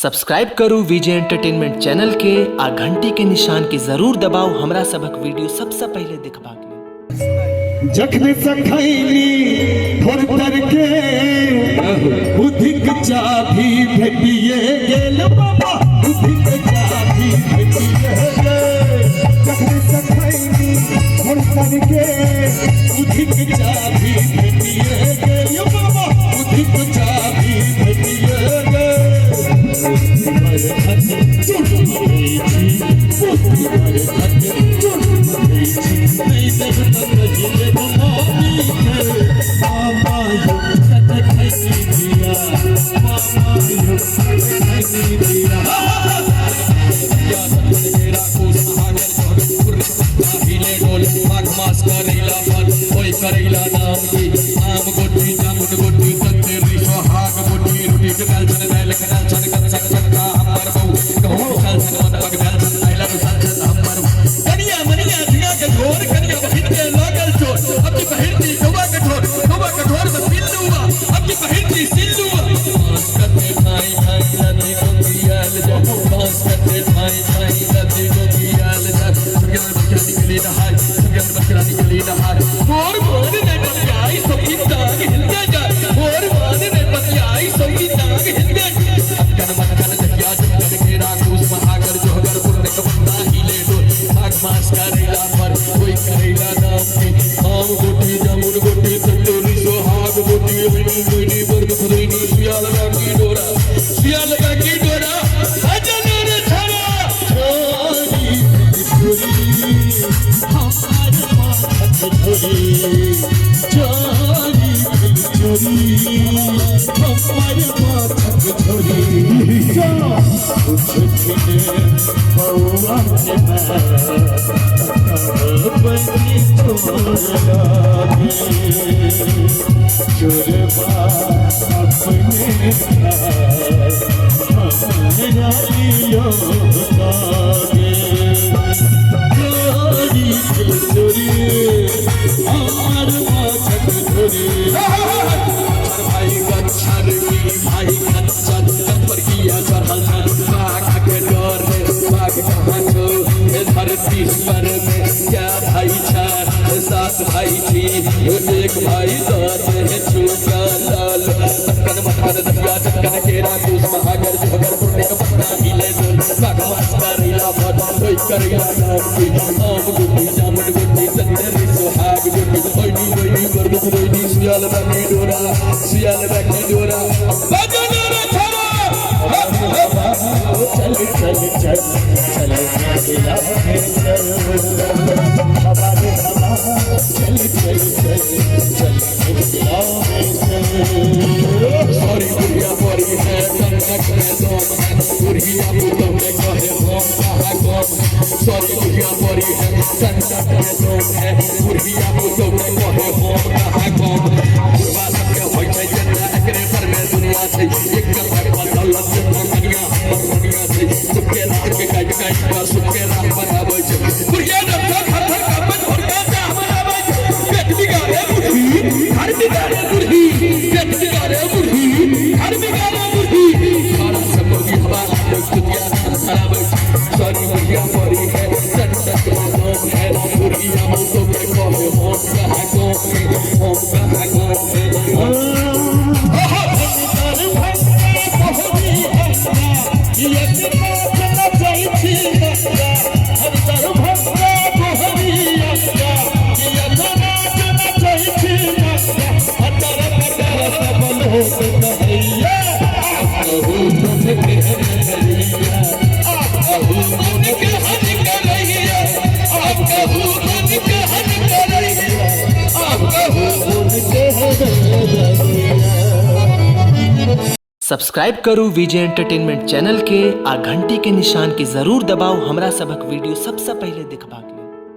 Subscribe करू विजय entertainment channel के आ घंटी के निशान के जरूर दबाओ हमरा सबक वीडियो सबसे पहले देखबा के। जखन सखैली थोर तर के बुधिक चाभी भेटिए गेल बाबा, बुधिक चाभी भेटिए गेल। जखन सखैली थोर तर के बुधिक चाभी भेटिए गेल बाबा, बुधिक चाभी भेटिए गेल। करेला नाम की आम गोटी जामुन गोटी संतेरी सोहाग गोटी रोटी जगल जन बैल कनल छन कन सक सकता हमर बहु कहूं सल सन मन पग दल आई लव सल सन हमर कनिया मनिया दिया के ढोर कनिया बहिन के लागल चोट अब की बहिन गवा के ढोर में पिल्लुआ अब की बहिन सिल्लुआ पांच करते भाई भाई लदी को कियाल जा पांच करते भाई भाई लदी को कियाल जा सुगन बकरा निकली नहाय सुगन बकरा निकली नहाय मोर मोर ने पतियाई सोई दाग हिलते जा मोर मोर ने पतियाई सोई दाग हिलते कन मन कन दकिया जंगल के राखूस महागर जोहगर पुरने कबंदा हिले डोल भाग मास करेला पर कोई करेला नाम की आम गोटी जामुन गोटी संतोरी सोहाग गोटी मिनी मिनी वर्ग फुदीनी सियाल बाकी डोरा अजन रे छरा छोरी छोरी हमार माथ छोरी चोरी चोरी हमार माथ छोरी कुछ दिने बउआ ने बनी छोड़ लागे चोरबा अपने हमारा लियो लागे चोरी चोरी हमार माथ छोरी भाई गच्छर की भाई गच्छर पर किया चढ़ल बाघ के डर बाघ कहाँ छो धरती पर में क्या भाई छा सात भाई थी एक भाई दस है छूटा लाल चक्कन मक्कन दबिया चक्कन केरा दूस महागर जोगर पुरने का पत्ता हिले डोल बाघ मास करेला भट कोई करेला नाम की आम गुटी जामुन गुटी संतेरी सोहाग गुटी ओइनी ओइनी वर्ग फुदीनी सियाल बाकी डोरा अजन रे छरा चल चल चल चल गिला चल बाबा रे बाबा चल चल चल चल गिला सॉरी बुढ़िया परी है कनक में दम है बुढ़िया बुतम में कहे हम कहा गम सॉरी बुढ़िया परी है कनक में दम है बुढ़िया बुतम में कहे हम कहा गम बुढ़वा सबके होय छै जेना एकरे पर में दुनिया छै एक कर बदल दुनिया दुनिया छै सबके रात के काट काट का सबके रात बनाबै छै बुढ़िया डॉक्टर घर घर कामत भरका से हमर आबै छै पेट बिगाड़े बुढ़ी हर बिगाड़े बुढ़ी पेट बिगाड़े बुढ़ी हर बिगाड़े बुढ़ी सारा सब की हवा दुनिया खराब सारी बुढ़िया परी है संतक नाम है बुढ़िया मुझको में कहे हम कहा सब्सक्राइब करू विजय एंटरटेनमेंट चैनल के आ घंटी के निशान के जरूर दबाओ हमरा सबक वीडियो सबसे पहले देखबा के।